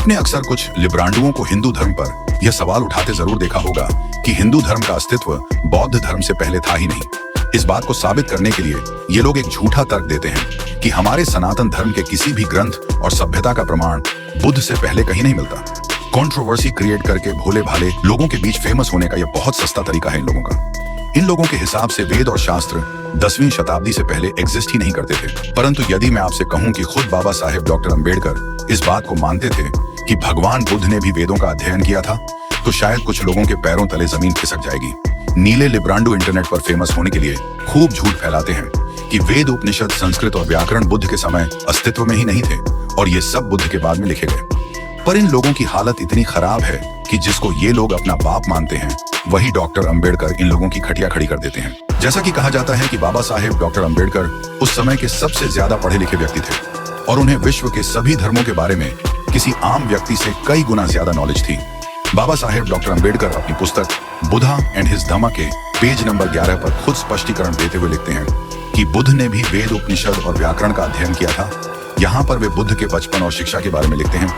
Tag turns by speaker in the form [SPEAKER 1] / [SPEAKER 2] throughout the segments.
[SPEAKER 1] आपने अक्सर कुछ लिब्रांडुओं को हिंदू धर्म पर यह सवाल उठाते जरूर देखा होगा कि हिंदू धर्म का अस्तित्व बौद्ध धर्म से पहले था ही नहीं। इस बात को साबित करने के लिए ये लोग एक झूठा तर्क देते हैं कि हमारे सनातन धर्म के किसी भी ग्रंथ और सभ्यता का प्रमाण बुद्ध से पहले कहीं नहीं मिलता। कंट्रोवर्सी क्रिएट करके भोले भाले लोगों के बीच फेमस होने का यह बहुत सस्ता तरीका है इन लोगों के हिसाब से वेद और शास्त्र 10वीं शताब्दी से पहले एग्जिस्ट ही नहीं करते थे। परंतु यदि मैं आपसे कहूं कि खुद बाबा साहेब डॉक्टर अंबेडकर इस बात को मानते थे कि भगवान बुद्ध ने भी वेदों का अध्ययन किया था, तो शायद कुछ लोगों के पैरों तले जमीन खिसक जाएगी। नीले लिब्रांडो इंटरनेट पर फेमस होने के लिए खूब झूठ फैलाते हैं कि वेद, उपनिषद, संस्कृत और व्याकरण बुद्ध के समय अस्तित्व में ही नहीं थे और ये सब बुद्ध के बाद में लिखे गए। पर इन लोगों की हालत इतनी खराब है कि जिसको ये लोग अपना बाप मानते हैं, वही डॉक्टर अंबेडकर इन लोगों की खटिया खड़ी कर देते हैं। जैसा कि कहा जाता है कि बाबा साहेब डॉक्टर अंबेडकर उस समय के सबसे ज्यादा पढ़े लिखे व्यक्ति थे और उन्हें विश्व के सभी धर्मों के बारे में किसी आम व्यक्ति से कई गुना ज्यादा नॉलेज थी। बाबा साहेब डॉक्टर अंबेडकर अपनी पुस्तक बुद्धा एंड हिज धम्मा के पेज नंबर 11 पर खुद स्पष्टीकरण देते हुए लिखते हैं कि बुद्ध ने भी वेद, उपनिषद और व्याकरण का अध्ययन किया था। यहाँ पर वे बुद्ध के बचपन और शिक्षा के बारे में लिखते हैं।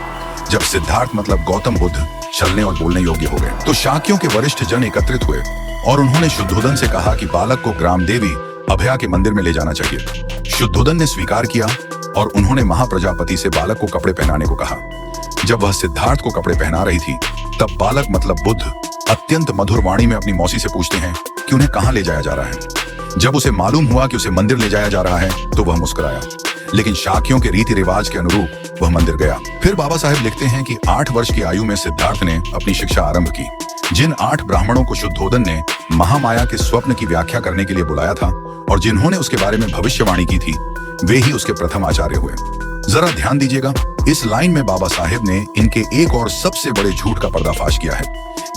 [SPEAKER 1] जब सिद्धार्थ मतलब गौतम बुद्ध चलने और बोलने योग्य हो गए तो शाक्यों के वरिष्ठ जन एकत्रित हुए और उन्होंने शुद्धोदन से कहा कि बालक को ग्राम देवी अभया के मंदिर में ले जाना चाहिए। शुद्धोदन ने स्वीकार किया और उन्होंने महाप्रजापति से बालक को कपड़े पहनाने को कहा। जब वह सिद्धार्थ को कपड़े पहना रही थी तब बालक मतलब बुद्ध अत्यंत मधुर वाणी में अपनी मौसी से पूछते हैं कि उन्हें कहाँ ले जाया जा रहा है। जब उसे मालूम हुआ कि उसे मंदिर ले जाया जा रहा है तो वह मुस्कुराया, लेकिन शाक्यों के रीति रिवाज के अनुरूप वह मंदिर गया। फिर बाबा साहेब लिखते हैं कि 8 वर्ष की आयु में सिद्धार्थ ने अपनी शिक्षा आरंभ की। जिन 8 ब्राह्मणों को शुद्धोदन ने महामाया के स्वप्न की व्याख्या करने के लिए बुलाया था और जिन्होंने उसके बारे में भविष्यवाणी की थी, वे ही उसके प्रथम आचार्य हुए। जरा ध्यान दीजिएगा, इस लाइन में बाबा साहेब ने इनके एक और सबसे बड़े झूठ का पर्दाफाश किया है।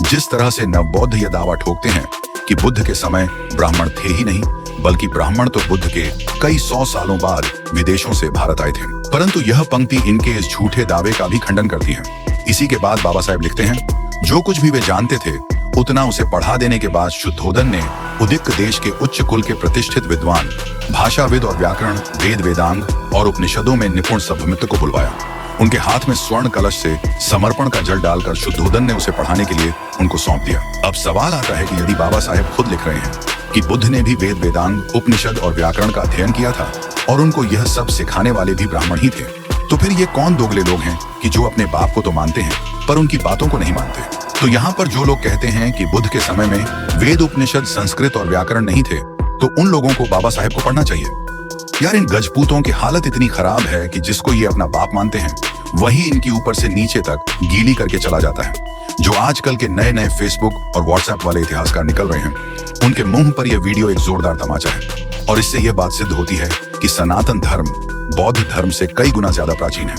[SPEAKER 1] जिस तरह से नवबौद्ध यह दावा ठोकते हैं कि बुद्ध के समय ब्राह्मण थे ही नहीं, बल्कि ब्राह्मण तो बुद्ध के कई 100 सालों बाद विदेशों से भारत आए थे। परंतु यह पंक्ति इनके इस झूठे दावे का भी खंडन करती है। इसी के बाद बाबा साहेब लिखते हैं, जो कुछ भी वे जानते थे उतना उसे पढ़ा देने के बाद शुद्धोदन ने उदिक देश के उच्च कुल के प्रतिष्ठित विद्वान, भाषाविद और व्याकरण, वेद, वेदांग और उपनिषदों में निपुण सभ्यमित्र को बुलवाया। उनके हाथ में स्वर्ण कलश से समर्पण का जल डालकर शुद्धोदन ने उसे पढ़ाने के लिए उनको सौंप दिया। अब सवाल आता है कि यदि बाबा साहेब खुद लिख रहे हैं कि बुद्ध ने भी वेद, वेदांग, उपनिषद और व्याकरण का अध्ययन किया था और उनको यह सब सिखाने वाले भी ब्राह्मण ही थे, तो फिर ये कौन दोगले लोग हैं कि जो अपने बाप को तो मानते हैं पर उनकी बातों को नहीं मानते। तो यहाँ पर जो लोग कहते हैं कि बुद्ध के समय में वेद, उपनिषद, संस्कृत और व्याकरण नहीं थे, तो उन लोगों को बाबा साहेब को पढ़ना चाहिए। यार, इन गजपूतों की हालत इतनी खराब है कि जिसको ये अपना बाप मानते हैं वही इनकी ऊपर से नीचे तक गीली करके चला जाता है। जो आजकल के नए नए फेसबुक और व्हाट्सएप वाले इतिहासकार निकल रहे हैं, उनके मुंह पर यह वीडियो एक जोरदार तमाचा है और इससे यह बात सिद्ध होती है कि सनातन धर्म बौद्ध धर्म से कई गुना ज्यादा प्राचीन है।